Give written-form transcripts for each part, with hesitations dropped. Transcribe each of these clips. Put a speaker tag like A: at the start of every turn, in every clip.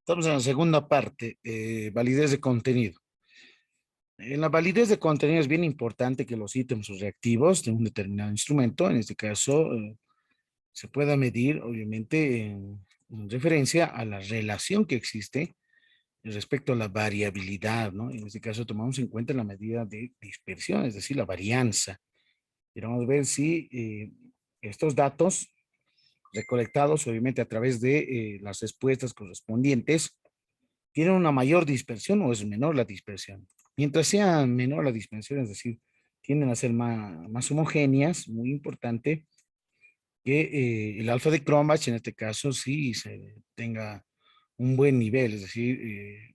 A: Estamos en la segunda parte, validez de contenido. En la validez de contenido es bien importante que los ítems o reactivos de un determinado instrumento, en este caso, se pueda medir, obviamente, en referencia a la relación que existe respecto a la variabilidad, ¿no? En este caso, tomamos en cuenta la medida de dispersión, es decir, la varianza. Queremos ver si estos datos recolectados, obviamente, a través de las respuestas correspondientes, tienen una mayor dispersión o es menor la dispersión. Mientras sea menor la dispersión, es decir, tienden a ser más homogéneas, muy importante que el alfa de Cronbach, en este caso, sí tenga un buen nivel, es decir,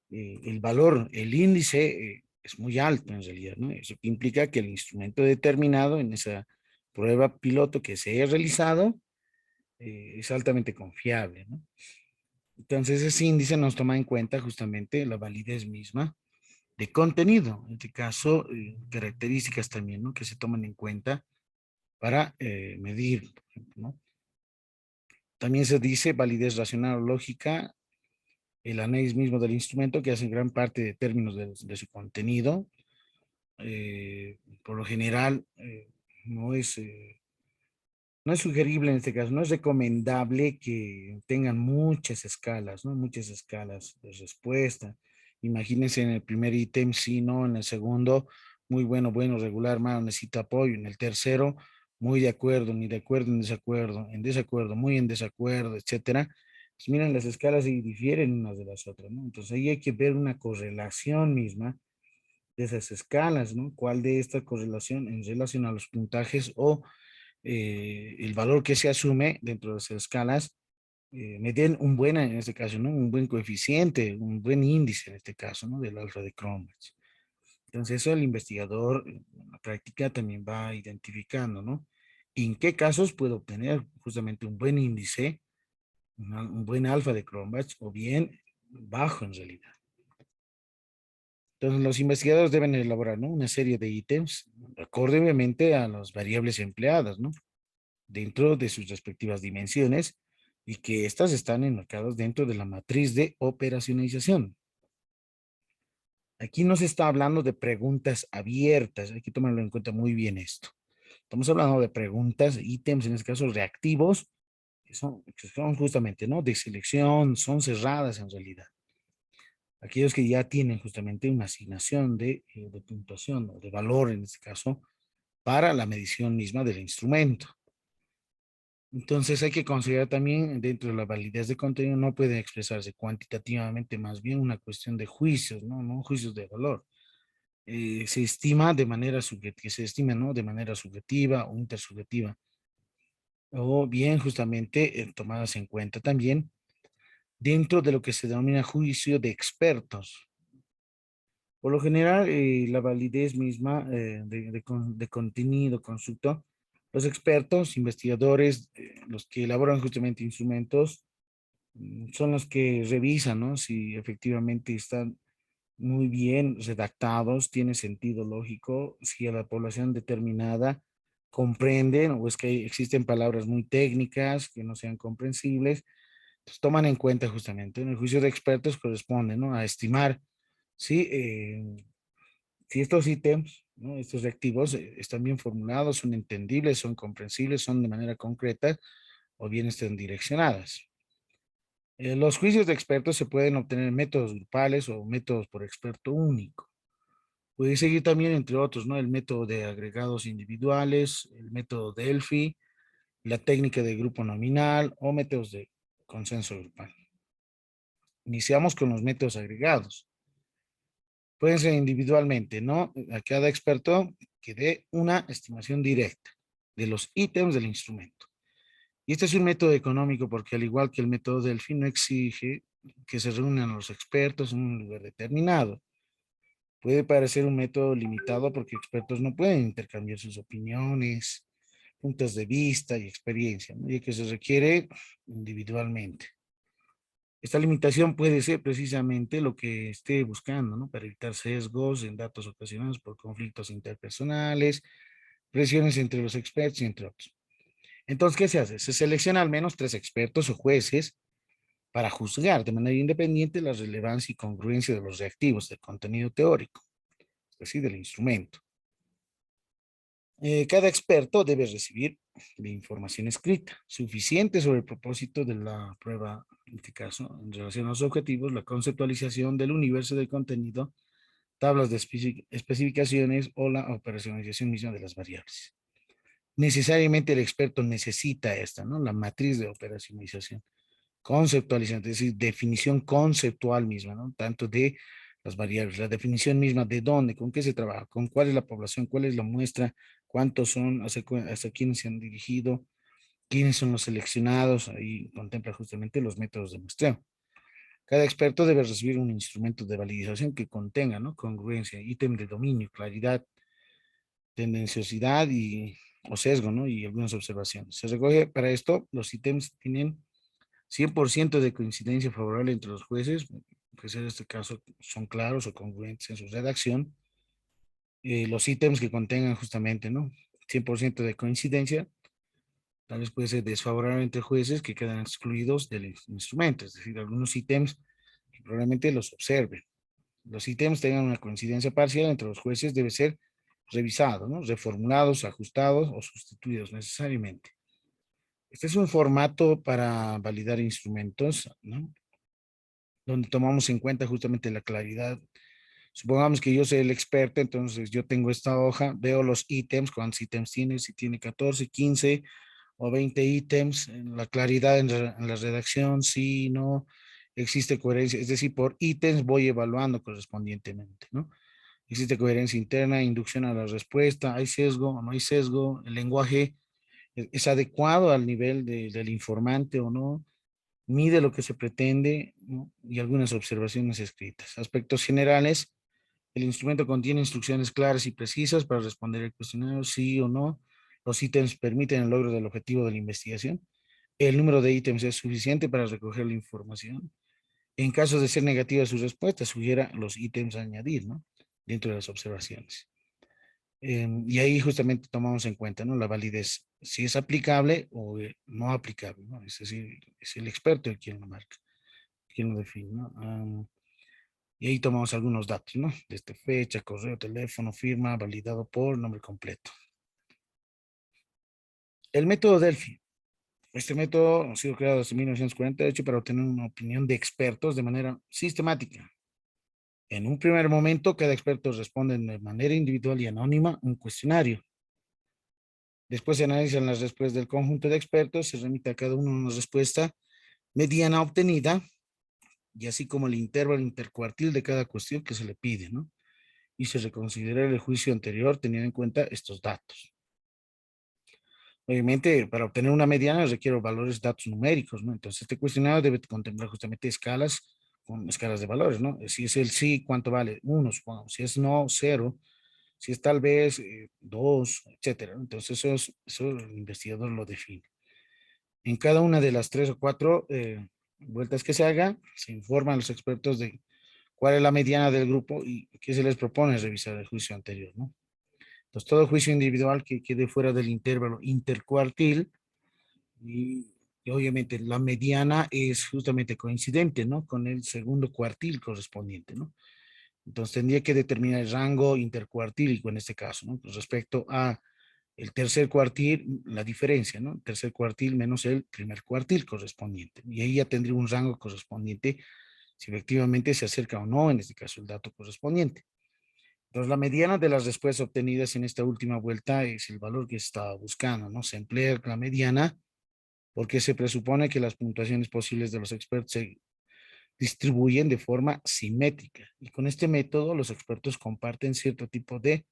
A: el valor, el índice es muy alto en realidad, ¿no? Eso implica que el instrumento determinado en esa prueba piloto que se ha realizado es altamente confiable, ¿no? Entonces, ese índice nos toma en cuenta justamente la validez misma de contenido, en este caso, características también, ¿no? Que se toman en cuenta para medir, por ejemplo, ¿no? También se dice validez racional o lógica, el análisis mismo del instrumento que hace gran parte de términos de su contenido. Por lo general, no es, no es sugerible en este caso, no es recomendable que tengan muchas escalas, ¿no? Muchas escalas de respuesta. Imagínense en el primer ítem, sí, no, en el segundo, muy bueno, bueno, regular, malo, necesita apoyo. En el tercero, muy de acuerdo, ni de acuerdo, en desacuerdo, muy en desacuerdo, etcétera. Pues miren, las escalas y difieren unas de las otras, ¿no? Entonces ahí hay que ver una correlación misma de esas escalas, ¿no? ¿Cuál de esta correlación en relación a los puntajes o el valor que se asume dentro de esas escalas me den un buen, en este caso, ¿no? Un buen coeficiente, un buen índice en este caso, ¿no? Del alfa de Cronbach. Entonces eso el investigador en la práctica también va identificando, ¿no? En qué casos puede obtener justamente un buen índice, un buen alfa de Cronbach o bien bajo en realidad. Entonces los investigadores deben elaborar, ¿no? Una serie de ítems, acorde obviamente a las variables empleadas, ¿no? Dentro de sus respectivas dimensiones y que éstas están enmarcadas dentro de la matriz de operacionalización. Aquí no se está hablando de preguntas abiertas, hay que tomarlo en cuenta muy bien esto. Estamos hablando de preguntas, ítems, en este caso reactivos, que son justamente, ¿no? De selección, son cerradas en realidad. Aquellos que ya tienen justamente una asignación de puntuación o de valor, en este caso, para la medición misma del instrumento. Entonces hay que considerar también dentro de la validez de contenido no puede expresarse cuantitativamente, más bien una cuestión de juicios, ¿no? No juicios de valor. Se estima de manera subjetiva, se estima, ¿no? De manera subjetiva o intersubjetiva, o bien justamente tomadas en cuenta también dentro de lo que se denomina juicio de expertos. Por lo general, la validez misma de contenido, constructo, los expertos, investigadores, los que elaboran justamente instrumentos, son los que revisan, ¿no? Si efectivamente están muy bien redactados, tiene sentido lógico, si a la población determinada comprenden o es que existen palabras muy técnicas que no sean comprensibles, pues toman en cuenta justamente. En el juicio de expertos corresponde, ¿no? A estimar si estos ítems, ¿no? Estos reactivos están bien formulados, son entendibles, son comprensibles, son de manera concreta o bien están direccionadas. Los juicios de expertos se pueden obtener en métodos grupales o métodos por experto único. Puede seguir también, entre otros, ¿no? El método de agregados individuales, el método Delphi, la técnica de grupo nominal o métodos de consenso grupal. Iniciamos con los métodos agregados. Pueden ser individualmente, ¿no? A cada experto que dé una estimación directa de los ítems del instrumento. Y este es un método económico porque al igual que el método Delphi no exige que se reúnan los expertos en un lugar determinado. Puede parecer un método limitado porque expertos no pueden intercambiar sus opiniones, puntos de vista y experiencia, ¿no? Y que se requiere individualmente. Esta limitación puede ser precisamente lo que esté buscando, ¿no? Para evitar sesgos en datos ocasionados por conflictos interpersonales, presiones entre los expertos y entre otros. Entonces, ¿qué se hace? Se selecciona al menos 3 expertos o jueces para juzgar de manera independiente la relevancia y congruencia de los reactivos del contenido teórico, es decir, del instrumento. Cada experto debe recibir la información escrita suficiente sobre el propósito de la prueba, en este caso, en relación a los objetivos, la conceptualización del universo del contenido, tablas de especificaciones o la operacionalización misma de las variables. Necesariamente el experto necesita esta, ¿no? La matriz de operacionalización, conceptualización, es decir, definición conceptual misma, ¿no? Tanto de las variables, la definición misma de dónde, con qué se trabaja, con cuál es la población, cuál es la muestra, cuántos son, hasta quiénes se han dirigido, quiénes son los seleccionados, ahí contempla justamente los métodos de muestreo. Cada experto debe recibir un instrumento de validación que contenga, ¿no? Congruencia, ítem de dominio, claridad, tendenciosidad o sesgo, ¿no? Y algunas observaciones. Se recoge para esto, los ítems tienen 100% de coincidencia favorable entre los jueces, pues en este caso son claros o congruentes en su redacción. Los ítems que contengan justamente, ¿no? 100% de coincidencia, tal vez puede ser desfavorable entre jueces que quedan excluidos del instrumento, es decir, algunos ítems que probablemente los observen. Los ítems tengan una coincidencia parcial entre los jueces debe ser revisado, ¿no? Reformulados, ajustados o sustituidos necesariamente. Este es un formato para validar instrumentos, ¿no? Donde tomamos en cuenta justamente la claridad. Supongamos que yo soy el experto, entonces yo tengo esta hoja, veo los ítems, cuántos ítems tiene, si tiene 14, 15 o 20 ítems, la claridad en la redacción, si no existe coherencia, es decir, por ítems voy evaluando correspondientemente, ¿no? Existe coherencia interna, inducción a la respuesta, hay sesgo o no hay sesgo, el lenguaje es adecuado al nivel del informante o no, mide lo que se pretende, ¿no? Y algunas observaciones escritas. Aspectos generales, el instrumento contiene instrucciones claras y precisas para responder el cuestionario, sí o no. Los ítems permiten el logro del objetivo de la investigación. El número de ítems es suficiente para recoger la información. En caso de ser negativa su respuesta, sugiera los ítems a añadir, ¿no? Dentro de las observaciones. Y ahí justamente tomamos en cuenta, ¿no? La validez, si es aplicable o no aplicable, ¿no? Es decir, es el experto el quien lo marca, quien lo define, ¿no? Y ahí tomamos algunos datos, ¿no? Desde fecha, correo, teléfono, firma, validado por nombre completo. El método Delphi. Este método ha sido creado desde 1948 para obtener una opinión de expertos de manera sistemática. En un primer momento, cada experto responde de manera individual y anónima un cuestionario. Después se analizan las respuestas del conjunto de expertos, se remite a cada uno una respuesta mediana obtenida, y así como el intervalo intercuartil de cada cuestión que se le pide, ¿no? Y se reconsidera el juicio anterior teniendo en cuenta estos datos. Obviamente, para obtener una mediana requiero valores, datos numéricos, ¿no? Entonces, este cuestionario debe contemplar justamente escalas con escalas de valores, ¿no? Si es el sí, ¿cuánto vale? Uno, supongamos. Si es no, cero. Si es tal vez dos, etcétera. Entonces, eso el investigador lo define. En cada una de las tres o cuatro vueltas que se haga, se informan a los expertos de cuál es la mediana del grupo y qué se les propone revisar el juicio anterior, ¿no? Entonces, todo juicio individual que quede fuera del intervalo intercuartil y, y obviamente la mediana es justamente coincidente, ¿no? Con el segundo cuartil correspondiente, ¿no? Entonces, tendría que determinar el rango intercuartílico en este caso, ¿no? Con respecto a el tercer cuartil, la diferencia, ¿no? Tercer cuartil menos el primer cuartil correspondiente. Y ahí ya tendría un rango correspondiente si efectivamente se acerca o no, en este caso, el dato correspondiente. Entonces, la mediana de las respuestas obtenidas en esta última vuelta es el valor que se estaba buscando, ¿no? Se emplea la mediana porque se presupone que las puntuaciones posibles de los expertos se distribuyen de forma simétrica. Y con este método, los expertos comparten cierto tipo de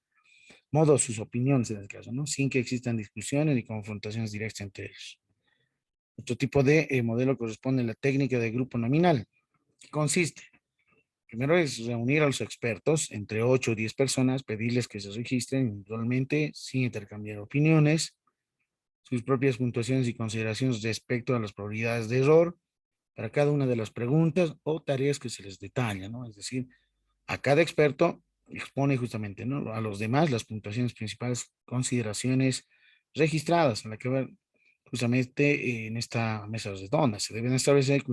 A: modo sus opiniones en el caso, ¿no? Sin que existan discusiones ni confrontaciones directas entre ellos. Otro tipo de modelo corresponde a la técnica de grupo nominal, que consiste, primero es reunir a los expertos, entre 8 o 10 personas, pedirles que se registren individualmente sin intercambiar opiniones, sus propias puntuaciones y consideraciones respecto a las probabilidades de error para cada una de las preguntas o tareas que se les detalla, ¿no? Es decir, a cada experto expone justamente, ¿no? A los demás las puntuaciones principales, consideraciones registradas, en la que justamente en esta mesa redonda. Se deben establecer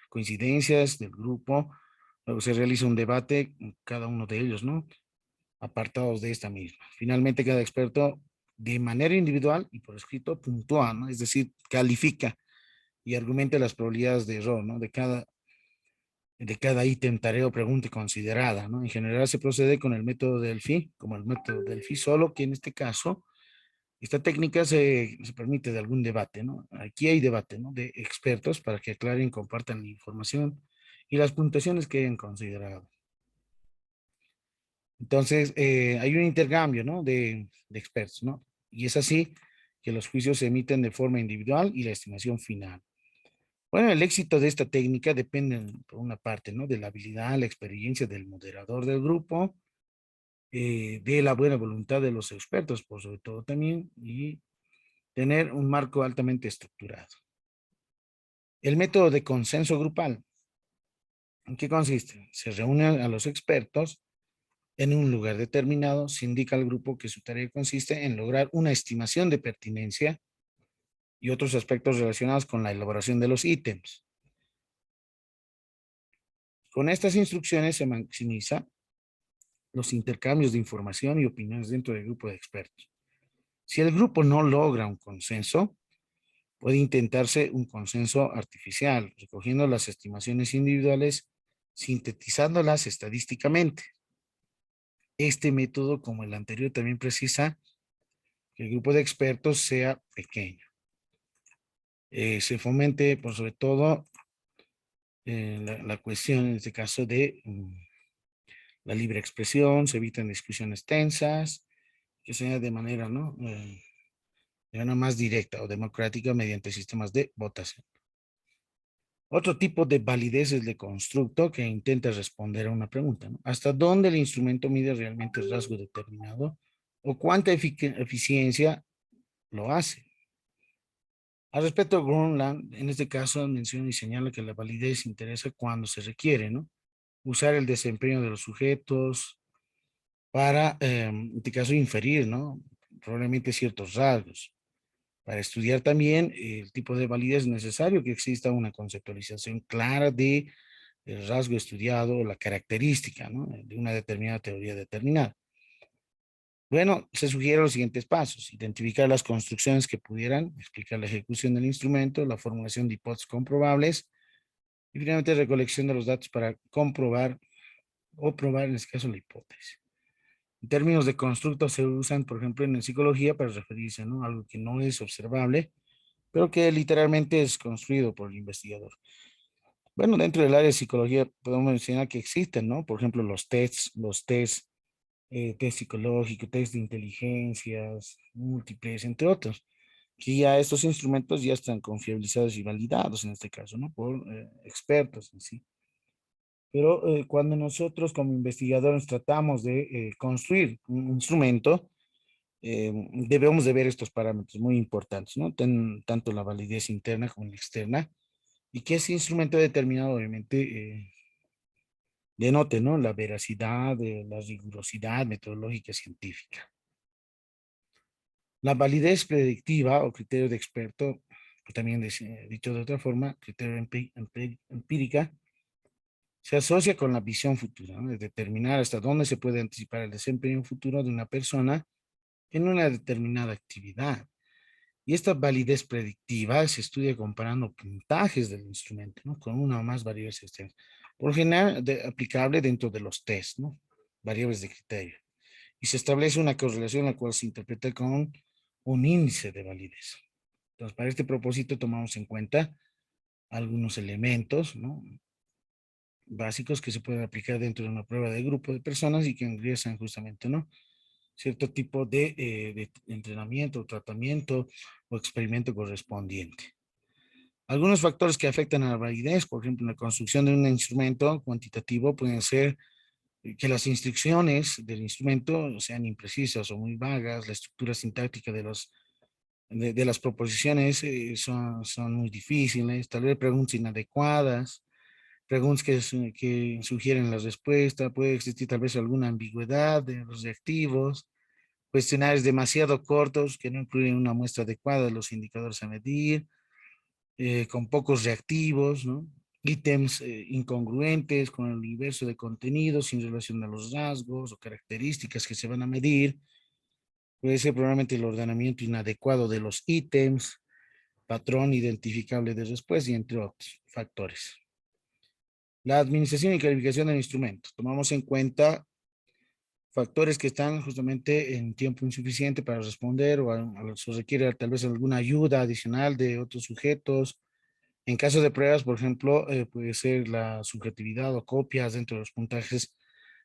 A: coincidencias del grupo, luego se realiza un debate con cada uno de ellos, ¿no? Apartados de esta misma. Finalmente, cada experto de manera individual y por escrito puntúa, ¿no? Es decir, califica y argumenta las probabilidades de error, ¿no? De cada ítem, tarea o pregunta considerada, ¿no? En general se procede con el método Delphi, como el método Delphi, solo que en este caso, esta técnica se permite de algún debate, ¿no? Aquí hay debate, ¿no? De expertos para que aclaren y compartan la información y las puntuaciones que hayan considerado. Entonces, hay un intercambio, ¿no? De expertos, ¿no? Y es así que los juicios se emiten de forma individual y la estimación final. Bueno, el éxito de esta técnica depende, por una parte, ¿no? De la habilidad, la experiencia del moderador del grupo, de la buena voluntad de los expertos, por sobre todo también, y tener un marco altamente estructurado. El método de consenso grupal, ¿en qué consiste? Se reúnen a los expertos en un lugar determinado, se indica al grupo que su tarea consiste en lograr una estimación de pertinencia y otros aspectos relacionados con la elaboración de los ítems. Con estas instrucciones se maximiza los intercambios de información y opiniones dentro del grupo de expertos. Si el grupo no logra un consenso, puede intentarse un consenso artificial, recogiendo las estimaciones individuales, sintetizándolas estadísticamente. Este método, como el anterior, también precisa que el grupo de expertos sea pequeño. Se fomente, por sobre todo, la cuestión, en este caso, de la libre expresión, se evitan discusiones tensas, que sea de manera, ¿no? De manera más directa o democrática mediante sistemas de votación. Otro tipo de validez es de constructo que intenta responder a una pregunta, ¿no? ¿Hasta dónde el instrumento mide realmente el rasgo determinado o cuánta eficiencia lo hace? Al respecto, Grunland, en este caso, menciona y señala que la validez interesa cuando se requiere, ¿no? Usar el desempeño de los sujetos para, en este caso, inferir, ¿no? Probablemente ciertos rasgos. Para estudiar también el tipo de validez es necesario que exista una conceptualización clara de el rasgo estudiado o la característica, ¿no? De una determinada teoría determinada. Bueno, se sugieren los siguientes pasos: identificar las construcciones que pudieran explicar la ejecución del instrumento, la formulación de hipótesis comprobables y finalmente recolección de los datos para comprobar o probar en este caso la hipótesis. En términos de constructo se usan, por ejemplo, en psicología para referirse, ¿no? A algo que no es observable, pero que literalmente es construido por el investigador. Bueno, dentro del área de psicología podemos mencionar que existen, ¿no? Por ejemplo, los tests, test psicológico, test de inteligencias múltiples, entre otros, que ya estos instrumentos ya están confiabilizados y validados en este caso, ¿no? Por expertos en sí. Pero cuando nosotros como investigadores tratamos de construir un instrumento, debemos de ver estos parámetros muy importantes, ¿no? Tanto la validez interna como la externa, y que ese instrumento determinado obviamente denote, ¿no? La veracidad, la rigurosidad metodológica y científica. La validez predictiva o criterio de experto, o también dicho de otra forma, criterio empírica, se asocia con la visión futura, ¿no? De determinar hasta dónde se puede anticipar el desempeño futuro de una persona en una determinada actividad. Y esta validez predictiva se estudia comparando puntajes del instrumento, ¿no? Con una o más variables externas. Por lo general, aplicable dentro de los test, ¿no? Variables de criterio. Y se establece una correlación la cual se interpreta con un índice de validez. Entonces, para este propósito tomamos en cuenta algunos elementos, ¿no? Básicos que se pueden aplicar dentro de una prueba de grupo de personas y que ingresan justamente, ¿no? Cierto tipo de entrenamiento, tratamiento o experimento correspondiente. Algunos factores que afectan a la validez, por ejemplo, en la construcción de un instrumento cuantitativo, pueden ser que las instrucciones del instrumento sean imprecisas o muy vagas, la estructura sintáctica de las proposiciones son muy difíciles, tal vez preguntas inadecuadas, preguntas que sugieren la respuesta, puede existir tal vez alguna ambigüedad de los reactivos, cuestionarios demasiado cortos que no incluyen una muestra adecuada de los indicadores a medir, con pocos reactivos, ¿no? Ítems incongruentes con el universo de contenidos sin relación a los rasgos o características que se van a medir. Puede ser probablemente el ordenamiento inadecuado de los ítems, patrón identificable de respuesta y entre otros factores. La administración y calificación del instrumento. Tomamos en cuenta factores que están justamente en tiempo insuficiente para responder o se requiere tal vez alguna ayuda adicional de otros sujetos. En caso de pruebas, por ejemplo, puede ser la subjetividad o copias dentro de los puntajes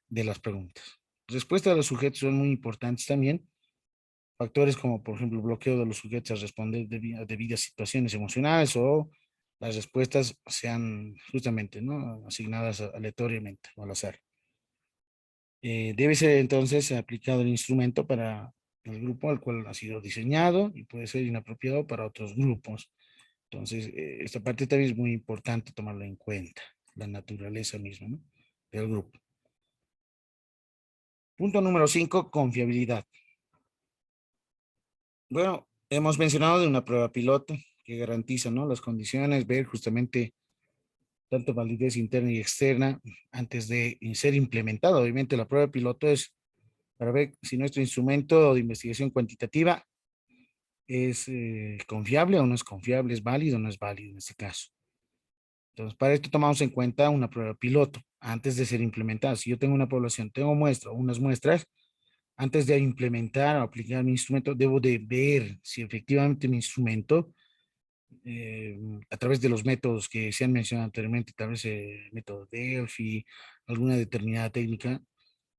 A: de las preguntas. Respuesta de los sujetos son muy importantes también. Factores como, por ejemplo, el bloqueo de los sujetos a responder debido a situaciones emocionales o las respuestas sean justamente, ¿no?, asignadas aleatoriamente o al azar. Debe ser entonces aplicado el instrumento para el grupo al cual ha sido diseñado y puede ser inapropiado para otros grupos. Entonces, esta parte también es muy importante tomarla en cuenta, la naturaleza misma, ¿no?, del grupo. Punto número 5, confiabilidad. Bueno, hemos mencionado de una prueba piloto que garantiza, ¿no?, las condiciones, ver justamente tanto validez interna y externa antes de ser implementado. Obviamente la prueba piloto es para ver si nuestro instrumento de investigación cuantitativa es confiable o no es confiable, es válido o no es válido en este caso. Entonces, para esto tomamos en cuenta una prueba piloto antes de ser implementada. Si yo tengo una población, tengo muestra, unas muestras, antes de implementar o aplicar mi instrumento, debo de ver si efectivamente mi instrumento, a través de los métodos que se han mencionado anteriormente, tal vez el método Delphi, alguna determinada técnica,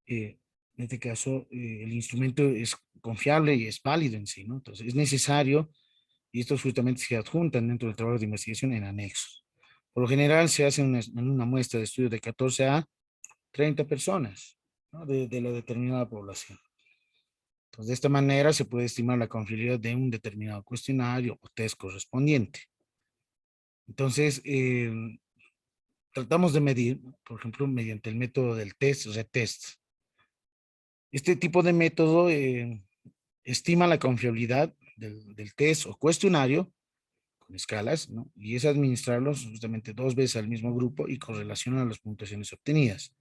A: en este caso, el instrumento es confiable y es válido en sí, ¿no? Entonces, es necesario, y estos justamente se adjuntan dentro del trabajo de investigación en anexos. Por lo general, se hace en una muestra de estudio de 14 a 30 personas, ¿no?, de la determinada población. Entonces, de esta manera se puede estimar la confiabilidad de un determinado cuestionario o test correspondiente. Entonces, tratamos de medir, por ejemplo, mediante el método del test, retest. Este tipo de método estima la confiabilidad del test o cuestionario con escalas, ¿no?, y es administrarlos justamente 2 veces al mismo grupo y correlaciona las puntuaciones obtenidas.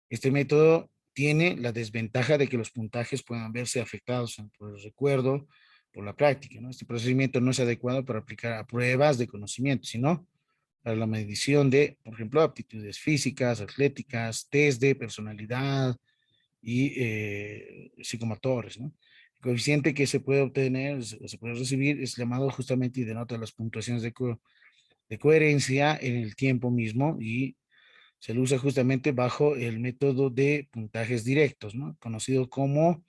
A: Este método tiene la desventaja de que los puntajes puedan verse afectados por el recuerdo, por la práctica, ¿no? Este procedimiento no es adecuado para aplicar a pruebas de conocimiento, sino para la medición de, por ejemplo, aptitudes físicas, atléticas, test de personalidad y psicomotores, ¿no? El coeficiente que se puede obtener, se puede recibir, es llamado justamente y denota las puntuaciones de coherencia en el tiempo mismo y se lo usa justamente bajo el método de puntajes directos, ¿no?, conocido como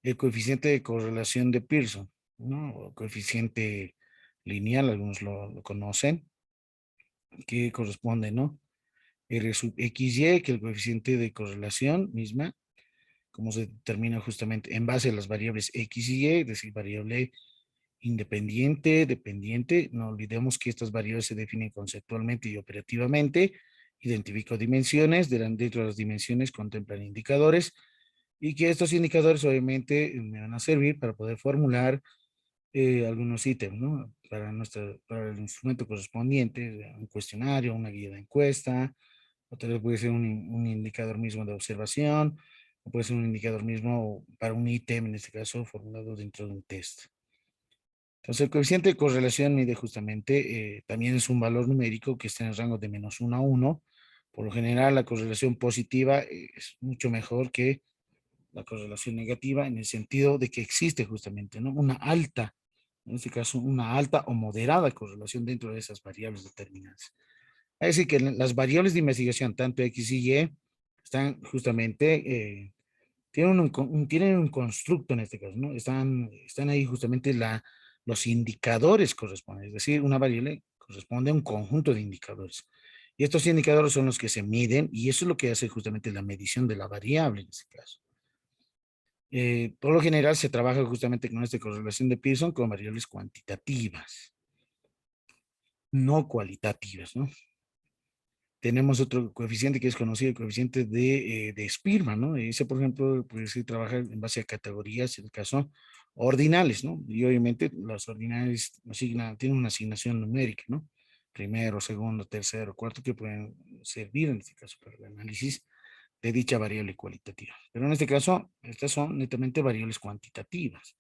A: el coeficiente de correlación de Pearson, ¿no?, o coeficiente lineal, algunos lo conocen, que corresponde, ¿no?, R sub XY, que el coeficiente de correlación misma, como se determina justamente en base a las variables X y Y, es decir, variable independiente, dependiente. No olvidemos que estas variables se definen conceptualmente y operativamente. Identifico dimensiones, dentro de las dimensiones contemplan indicadores y que estos indicadores obviamente me van a servir para poder formular algunos ítems, ¿no?, para el instrumento correspondiente, un cuestionario, una guía de encuesta, o tal vez puede ser un indicador mismo de observación, o puede ser un indicador mismo para un ítem, en este caso, formulado dentro de un test. Entonces, el coeficiente de correlación mide justamente, también es un valor numérico que está en el rango de -1 a 1. Por lo general, la correlación positiva es mucho mejor que la correlación negativa en el sentido de que existe justamente, ¿no?, una alta, en este caso, una alta o moderada correlación dentro de esas variables determinadas. Es decir, que las variables de investigación, tanto X y Y, están justamente, tienen un constructo en este caso, ¿no? Están ahí justamente los indicadores corresponden, es decir, una variable corresponde a un conjunto de indicadores. Y estos indicadores son los que se miden y eso es lo que hace justamente la medición de la variable en este caso. Por lo general se trabaja justamente con esta correlación de Pearson con variables cuantitativas, no cualitativas, ¿no? Tenemos otro coeficiente que es conocido, el coeficiente de Spearman, ¿no? Ese, por ejemplo, puede ser trabajar en base a categorías, en el caso ordinales, ¿no? Y obviamente las ordinales tienen una asignación numérica, ¿no? Primero, segundo, tercero, cuarto, que pueden servir en este caso para el análisis de dicha variable cualitativa. Pero en este caso, estas son netamente variables cuantitativas.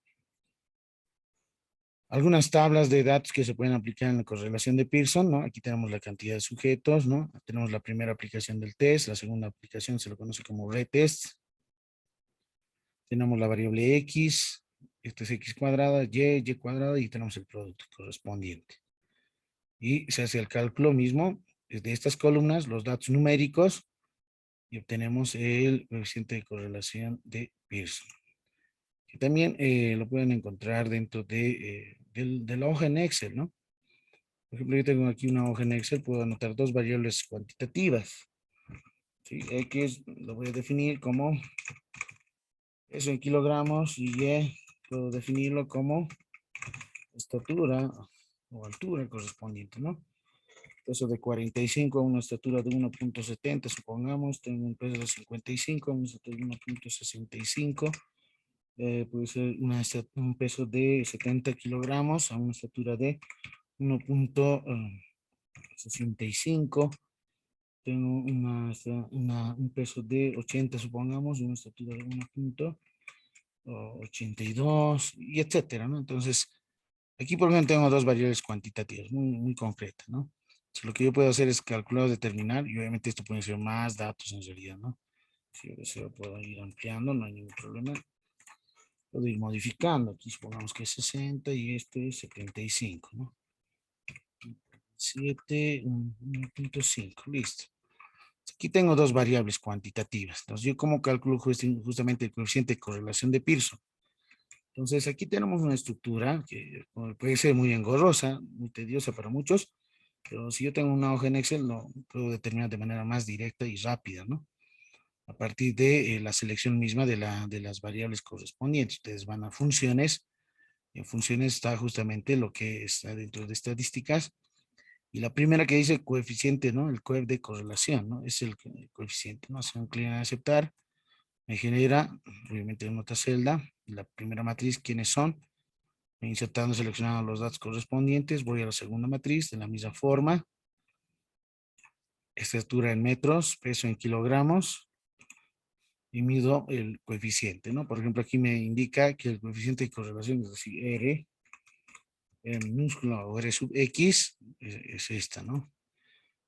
A: Algunas tablas de datos que se pueden aplicar en la correlación de Pearson, ¿no? Aquí tenemos la cantidad de sujetos, ¿no? Tenemos la primera aplicación del test, la segunda aplicación se lo conoce como retest. Tenemos la variable X, esto es X cuadrada, Y cuadrada, y tenemos el producto correspondiente. Y se hace el cálculo mismo de estas columnas, los datos numéricos, y obtenemos el coeficiente de correlación de Pearson. Que también lo pueden encontrar dentro de la hoja en Excel, ¿no? Por ejemplo, yo tengo aquí una hoja en Excel, puedo anotar dos variables cuantitativas. ¿Sí? X lo voy a definir como eso en kilogramos y Y puedo definirlo como estatura o altura correspondiente, ¿no? Peso de 45 a una estatura de 1.70, supongamos, tengo un peso de 55 a una estatura de 1.65, puede ser un peso de 70 kilogramos a una estatura de 1.65. Tengo un peso de 80, supongamos, una estatura de 1.82 y etcétera, ¿no? Entonces, aquí por ejemplo tengo dos variables cuantitativas muy concretas, ¿no? Entonces, lo que yo puedo hacer es calcular o determinar, y obviamente esto puede ser más datos en realidad, ¿no? Si yo deseo puedo ir ampliando, no hay ningún problema. Puedo ir modificando, aquí supongamos que es 60 y este es 75, ¿no? 7, 1.5, listo. Aquí tengo dos variables cuantitativas. Entonces, ¿yo cómo calculo justamente el coeficiente de correlación de Pearson? Entonces, aquí tenemos una estructura que puede ser muy engorrosa, muy tediosa para muchos, pero si yo tengo una hoja en Excel, lo puedo determinar de manera más directa y rápida, ¿no? A partir de la selección misma de las variables correspondientes. Ustedes van a funciones, y en funciones está justamente lo que está dentro de estadísticas, y la primera que dice coeficiente, ¿no? El coef de correlación, ¿no? Es el coeficiente, ¿no? Se inclina a aceptar, me genera, obviamente en otra celda, la primera matriz, ¿quiénes son? Insertando, seleccionando los datos correspondientes, voy a la segunda matriz de la misma forma, estatura en metros, peso en kilogramos, y mido el coeficiente, ¿no? Por ejemplo, aquí me indica que el coeficiente de correlación, es decir, R minúscula o R sub X, es esta, ¿no?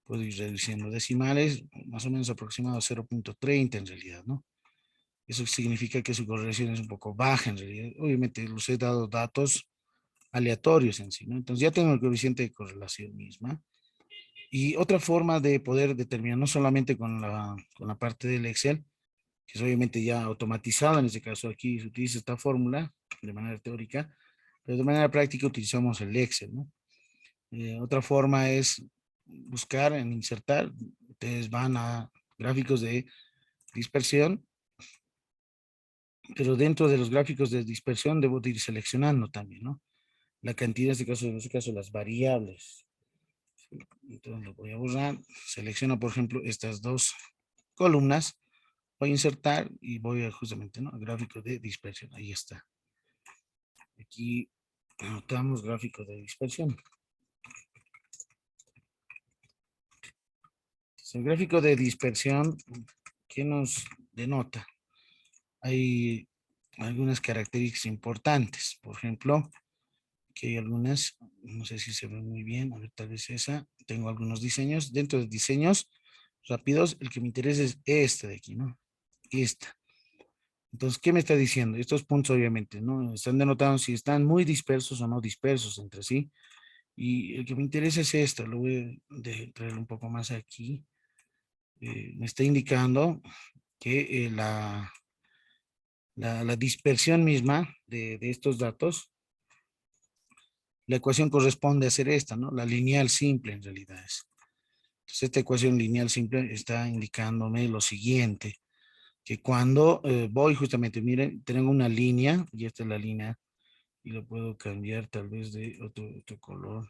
A: Puedo ir reduciendo decimales, más o menos aproximado a 0.30 en realidad, ¿no? Eso significa que su correlación es un poco baja en realidad. Obviamente los he dado datos aleatorios en sí, ¿no? Entonces ya tengo el coeficiente de correlación misma. Y otra forma de poder determinar, no solamente con la parte del Excel, que es obviamente ya automatizada, en este caso aquí se utiliza esta fórmula de manera teórica, pero de manera práctica utilizamos el Excel, ¿no? Otra forma es buscar en insertar, ustedes van a gráficos de dispersión, pero dentro de los gráficos de dispersión debo de ir seleccionando también, ¿no? La cantidad, en este caso las variables. ¿Sí? Entonces lo voy a borrar, selecciono por ejemplo estas dos columnas, voy a insertar y voy a justamente, ¿no? Gráfico de dispersión, ahí está. Aquí anotamos gráfico de dispersión. Entonces, el gráfico de dispersión, ¿qué nos denota? Hay algunas características importantes. Por ejemplo, que hay algunas, no sé si se ven muy bien, a ver, tal vez esa. Tengo algunos diseños. Dentro de diseños rápidos, el que me interesa es este de aquí, ¿no? Esta. Entonces, ¿qué me está diciendo? Estos puntos, obviamente, ¿no? Están denotando si están muy dispersos o no dispersos entre sí. Y el que me interesa es esto. Lo voy a traer un poco más aquí. Me está indicando que la dispersión misma de estos datos, la ecuación corresponde a ser esta, ¿no? La lineal simple en realidad es. Entonces, esta ecuación lineal simple está indicándome lo siguiente, que cuando voy justamente, miren, tengo una línea, y esta es la línea, y lo puedo cambiar tal vez de otro color,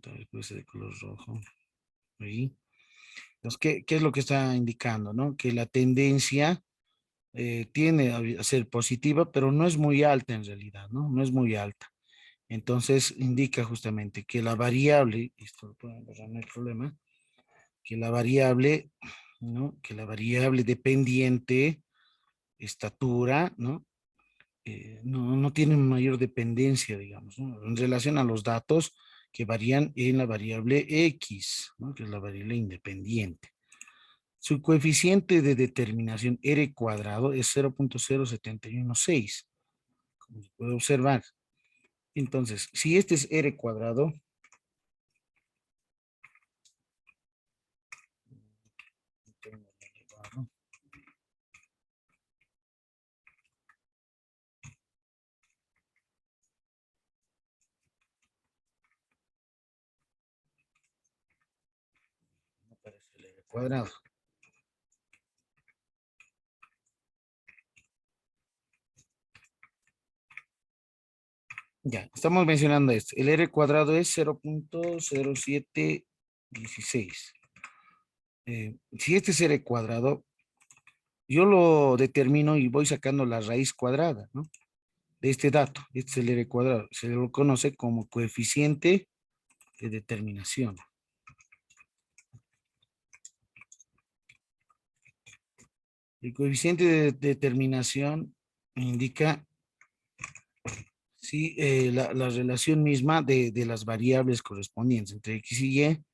A: tal vez puede ser de color rojo. ¿sí? Entonces, ¿qué es lo que está indicando, no? Que la tendencia tiene a ser positiva, pero no es muy alta en realidad, ¿no? No es muy alta. Entonces, indica justamente que la variable, esto lo pueden borrar, no hay problema, que la variable, ¿no? Que la variable dependiente, estatura, ¿no? No tienen mayor dependencia, digamos, ¿no? En relación a los datos que varían en la variable X, ¿no? Que es la variable independiente. Su coeficiente de determinación R cuadrado es 0.0716, como se puede observar. Entonces, si este es R cuadrado, no aparece el R cuadrado. Ya, estamos mencionando esto. El R cuadrado es 0.0716. Si este es R cuadrado, yo lo determino y voy sacando la raíz cuadrada, ¿no? De este dato. Este es el R cuadrado. Se lo conoce como coeficiente de determinación. El coeficiente de determinación indica si la relación misma de las variables correspondientes entre X y Y.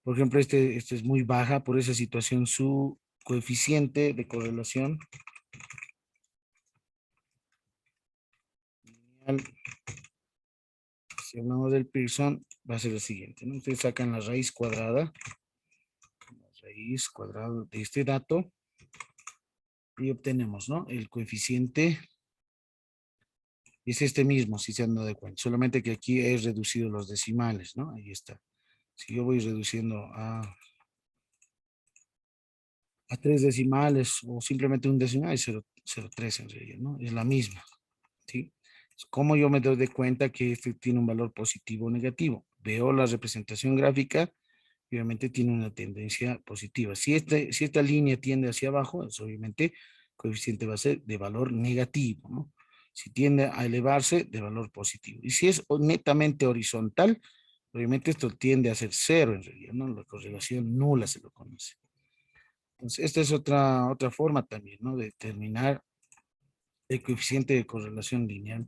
A: Por ejemplo, este es muy baja, por esa situación su coeficiente de correlación, si hablamos del Pearson, va a ser el siguiente, ¿no? Ustedes sacan la raíz cuadrada de este dato y obtenemos, ¿no? El coeficiente es este mismo, si se han dado cuenta, solamente que aquí he reducido los decimales, ¿no? Ahí está. Si yo voy reduciendo a tres decimales o simplemente un decimal, es 0.03 en realidad, ¿no? Es la misma, ¿sí? ¿Cómo yo me doy de cuenta que este tiene un valor positivo o negativo? Veo la representación gráfica y obviamente tiene una tendencia positiva. Si esta línea tiende hacia abajo, pues obviamente el coeficiente va a ser de valor negativo, ¿no? Si tiende a elevarse, de valor positivo. Y si es netamente horizontal, obviamente esto tiende a ser cero en realidad, ¿no? La correlación nula se lo conoce. Entonces, esta es otra forma también, ¿no? De determinar el coeficiente de correlación lineal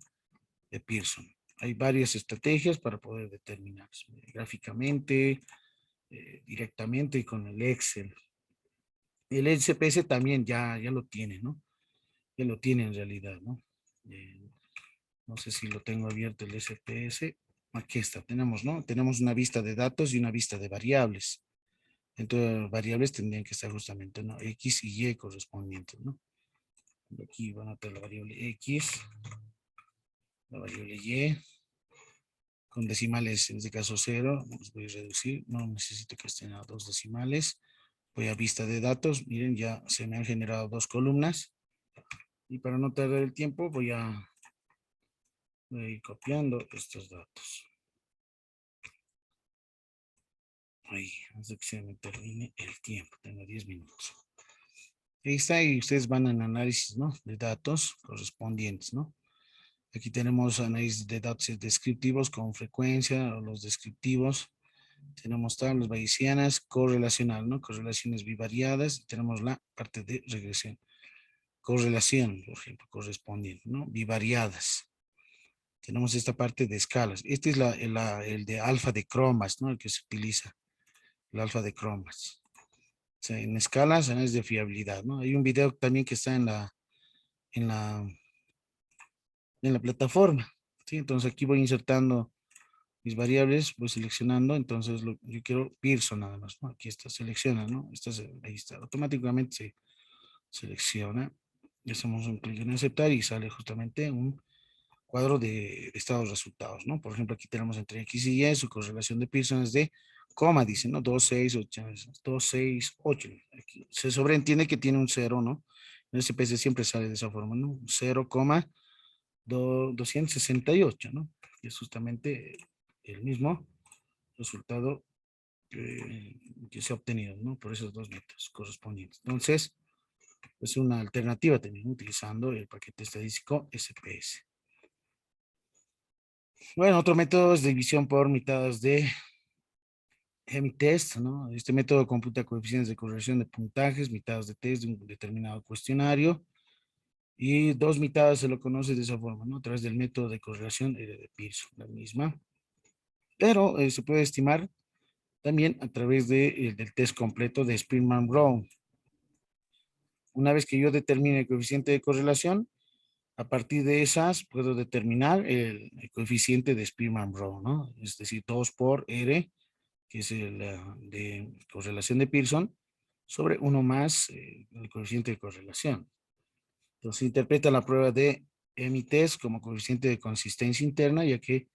A: de Pearson. Hay varias estrategias para poder determinar gráficamente, directamente y con el Excel. El SPSS también ya lo tiene, ¿no? Ya lo tiene en realidad, ¿no? Eh, no sé si lo tengo abierto el SPS. Aquí está, tenemos, ¿no? Tenemos una vista de datos y una vista de variables. Entonces, variables tendrían que estar justamente, ¿no? X y Y correspondientes, ¿no? Aquí van a tener la variable X, la variable Y, con decimales, en este caso 0, los voy a reducir, no necesito que estén a dos decimales. Voy a vista de datos, miren, ya se me han generado dos columnas. Y para no perder el tiempo, voy a ir copiando estos datos. Ahí, hasta que se me termine el tiempo, tengo 10 minutos. Ahí está, y ustedes van en análisis, ¿no? De datos correspondientes, ¿no? Aquí tenemos análisis de datos descriptivos con frecuencia, o los descriptivos. Tenemos tablas bayesianas, correlacional, ¿no? Correlaciones bivariadas. Y tenemos la parte de regresión. Correlación, por ejemplo, correspondiente, ¿no? Bivariadas. Tenemos esta parte de escalas. Este es el de alfa de cromas, ¿no? El que se utiliza, el alfa de cromas. O sea, en escalas, análisis de fiabilidad, ¿no? Hay un video también que está en la, en la plataforma, ¿sí? Entonces aquí voy insertando mis variables, voy seleccionando, entonces yo quiero Pearson nada más, ¿no? Aquí está, selecciona, ¿no? Ahí está, automáticamente se selecciona. Le hacemos un clic en aceptar y sale justamente un cuadro de estados resultados, ¿no? Por ejemplo, aquí tenemos entre X y Y, su correlación de Pearson es de coma, dice, ¿no? 2, 6, 8, 2, 6, 8. Aquí se sobreentiende que tiene un cero, ¿no? En ese PC siempre sale de esa forma, ¿no? 0,268, ¿no? Y es justamente el mismo resultado que se ha obtenido, ¿no? Por esos dos métodos correspondientes. Entonces, es una alternativa también utilizando el paquete estadístico SPS. Bueno, otro método es división por mitades de test, ¿no? Este método computa coeficientes de correlación de puntajes, mitades de test de un determinado cuestionario y dos mitades se lo conoce de esa forma, ¿no? A través del método de correlación de Pearson, la misma. Pero se puede estimar también a través del test completo de Spearman-Brown. Una vez que yo determine el coeficiente de correlación, a partir de esas puedo determinar el coeficiente de Spearman-Brown, ¿no? Es decir, 2 por R, que es de correlación de Pearson, sobre 1 más el coeficiente de correlación. Entonces, interpreta la prueba de EMI-TEST como coeficiente de consistencia interna, ya que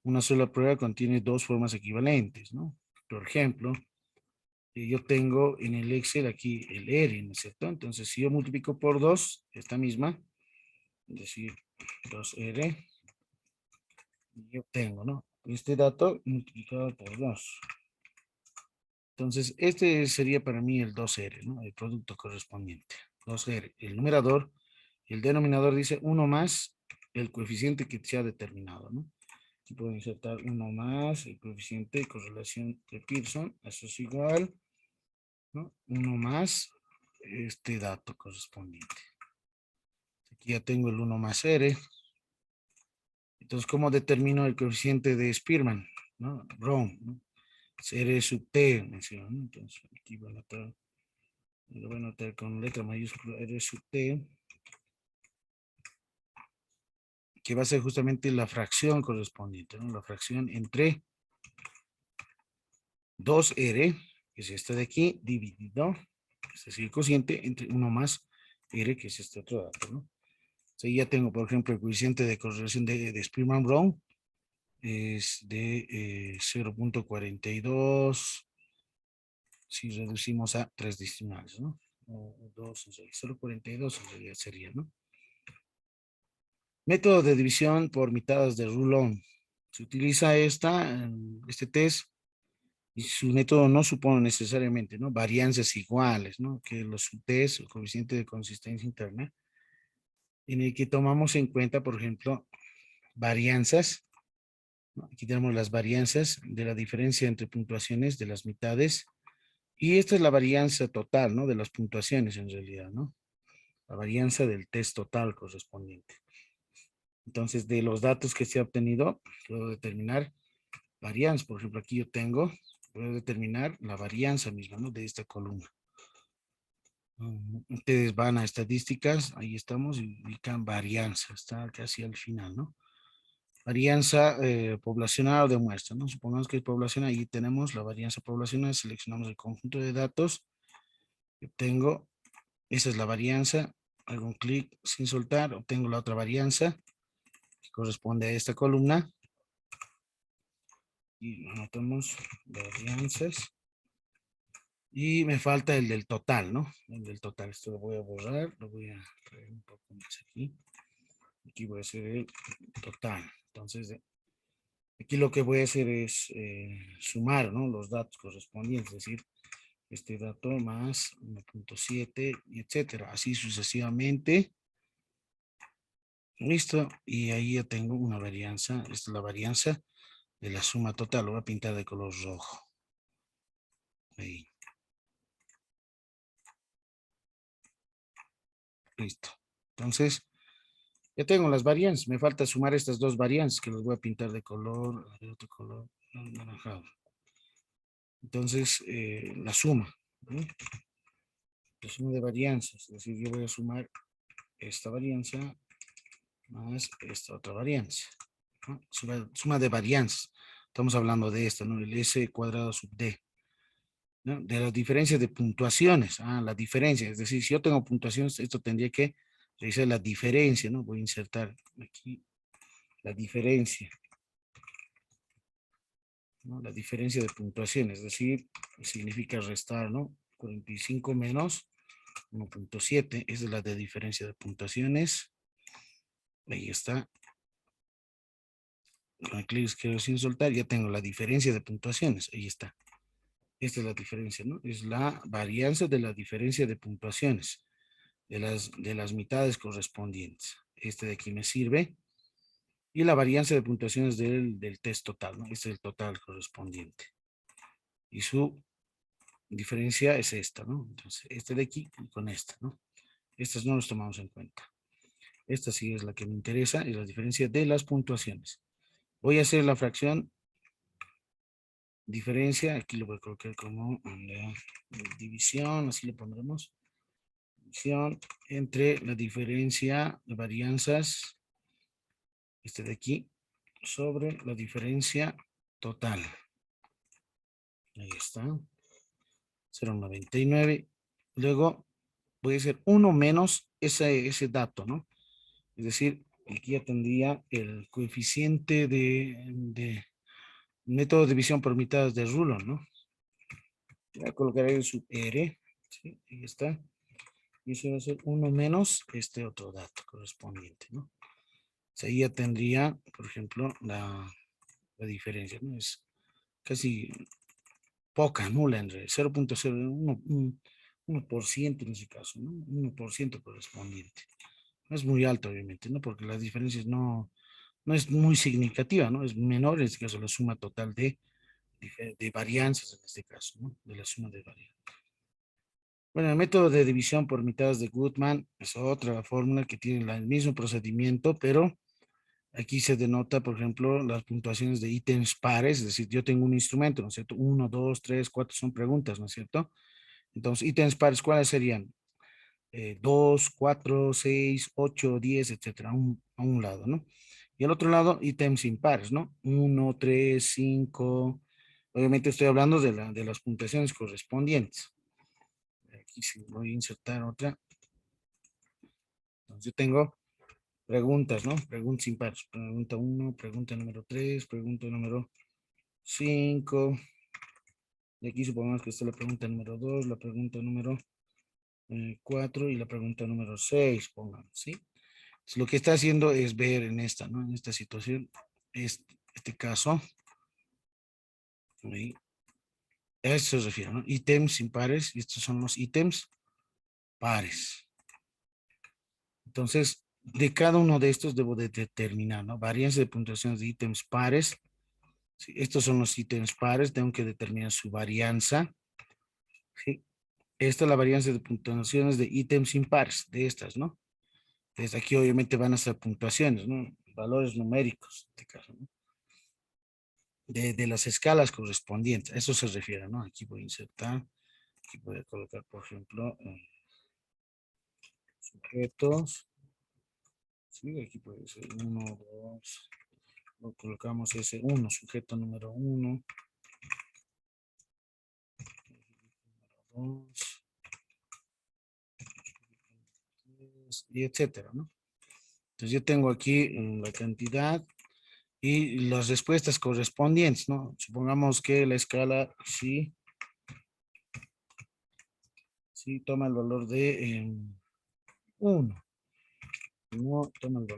A: una sola prueba contiene dos formas equivalentes, ¿no? Por ejemplo, yo tengo en el Excel aquí el R, ¿no es cierto? Entonces, si yo multiplico por 2, esta misma, es decir, 2R, yo obtengo, ¿no? Este dato multiplicado por 2. Entonces, este sería para mí el 2R, ¿no? El producto correspondiente. 2R, el numerador, y el denominador dice 1 más el coeficiente que se ha determinado, ¿no? Aquí puedo insertar 1 más el coeficiente de correlación de Pearson, eso es igual, ¿no? 1 más este dato correspondiente. Aquí ya tengo el 1 más R. Entonces, ¿cómo determino el coeficiente de Spearman? ¿No? Brown, ¿no? R sub T, menciono, ¿no? Entonces, aquí voy a anotar, lo voy a anotar con letra mayúscula R sub T, que va a ser justamente la fracción correspondiente, ¿no? La fracción entre 2R, que es esta de aquí, dividido, es decir, cociente, entre 1 más R, que es este otro dato, ¿no? Entonces, ya tengo, por ejemplo, el coeficiente de correlación de Spearman-Brown, es de 0.42, si reducimos a 3 decimales, ¿no? O 2, 0.42 en realidad sería, ¿no? Método de división por mitades de Rulon. Se utiliza este test y su método no supone necesariamente, ¿no? Varianzas iguales, ¿no? Que los subtests o coeficiente de consistencia interna, en el que tomamos en cuenta, por ejemplo, varianzas, ¿no? Aquí tenemos las varianzas de la diferencia entre puntuaciones de las mitades y esta es la varianza total, ¿no? De las puntuaciones en realidad, ¿no? La varianza del test total correspondiente. Entonces, de los datos que se ha obtenido, puedo determinar varianza. Por ejemplo, aquí yo tengo, puedo determinar la varianza misma, ¿no? De esta columna. Ustedes van a estadísticas, ahí estamos, y ubican varianza, está casi al final, ¿no? Varianza poblacional o de muestra, ¿no? Supongamos que es población, ahí tenemos la varianza poblacional, seleccionamos el conjunto de datos, obtengo, esa es la varianza, hago un clic sin soltar, obtengo la otra varianza, que corresponde a esta columna, y anotamos varianzas, y me falta el del total, ¿no? El del total, esto lo voy a borrar, lo voy a traer un poco más aquí. Aquí voy a hacer el total. Entonces, aquí lo que voy a hacer es sumar, ¿no? Los datos correspondientes, es decir, este dato más 1.7, etcétera, así sucesivamente. Listo, y ahí ya tengo una varianza, esta es la varianza de la suma total, lo voy a pintar de color rojo. Ahí. Listo. Entonces, ya tengo las varianzas. Me falta sumar estas dos varianzas que los voy a pintar de otro color anaranjado. Entonces, la suma, ¿no? La suma de varianzas. Es decir, yo voy a sumar esta varianza más esta otra varianza, ¿no? Suma de varianzas. Estamos hablando de esta, ¿no? El S cuadrado sub D, ¿no? De las diferencias de puntuaciones. La diferencia. Es decir, si yo tengo puntuaciones, esto tendría que realizar la diferencia, ¿no? Voy a insertar aquí la diferencia, ¿no? La diferencia de puntuación, es decir, significa restar, ¿no? 45 menos 1.7, esa es la de diferencia de puntuaciones. Ahí está. Con el clic izquierdo sin soltar, ya tengo la diferencia de puntuaciones, ahí está. Esta es la diferencia, ¿no? Es la varianza de la diferencia de puntuaciones de las mitades correspondientes. Este de aquí me sirve. Y la varianza de puntuaciones del test total, ¿no? Este es el total correspondiente. Y su diferencia es esta, ¿no? Entonces, este de aquí con esta, ¿no? Estas no las tomamos en cuenta. Esta sí es la que me interesa, es la diferencia de las puntuaciones. Voy a hacer la fracción diferencia, aquí lo voy a colocar como división, así le pondremos. División entre la diferencia de varianzas, este de aquí, sobre la diferencia total. Ahí está. 0,99. Luego voy a hacer 1 menos ese dato, ¿no? Es decir, aquí ya tendría el coeficiente de método de división por mitades de Rulon, ¿no? Voy a colocar ahí su R, ¿sí? Ahí está. Y eso va a ser 1 menos este otro dato correspondiente, ¿no? O sea, ahí ya tendría, por ejemplo, la diferencia, ¿no? Es casi poca, nula en realidad, 0,01, 1% en ese caso, ¿no? 1% correspondiente. No es muy alto, obviamente, ¿no? Porque las diferencias no es muy significativa, ¿no? Es menor en este caso la suma total de varianzas en este caso, ¿no? De la suma de varianzas. Bueno, el método de división por mitades de Goodman es otra fórmula que tiene el mismo procedimiento, pero aquí se denota, por ejemplo, las puntuaciones de ítems pares, es decir, yo tengo un instrumento, ¿no es cierto? 1, 2, 3, 4 son preguntas, ¿no es cierto? Entonces, ítems pares, ¿cuáles serían? 2, 4, 6, 8, 10, etcétera, a un lado, ¿no? Y al otro lado, ítems impares, ¿no? 1, 3, 5. Obviamente estoy hablando de las puntuaciones correspondientes. Aquí sí voy a insertar otra. Entonces yo tengo preguntas, ¿no? Preguntas impares. Pregunta 1, pregunta número 3, pregunta número 5. Y aquí supongamos que está la pregunta número 2, la pregunta número 4 y la pregunta número 6, pongamos, ¿sí? Entonces, lo que está haciendo es ver en esta, ¿no? En esta situación, este caso, ¿sí? A esto se refiere, ¿no? Ítems impares, y estos son los ítems pares. Entonces, de cada uno de estos debo de determinar, ¿no? Varianza de puntuaciones de ítems pares. ¿Sí? Estos son los ítems pares, tengo que determinar su varianza. ¿Sí? Esta es la varianza de puntuaciones de ítems impares, de estas, ¿no? Desde aquí obviamente van a ser puntuaciones, ¿no? Valores numéricos, en este caso, ¿no? De las escalas correspondientes, a eso se refiere, ¿no? Aquí voy a insertar, aquí voy a colocar, por ejemplo, sujetos, ¿sí? Aquí puede ser 1, 2, lo colocamos ese 1, sujeto número 1, 2, y etcétera, ¿no? Entonces yo tengo aquí la cantidad y las respuestas correspondientes, ¿no? Supongamos que la escala sí toma el valor de 1, no toma el valor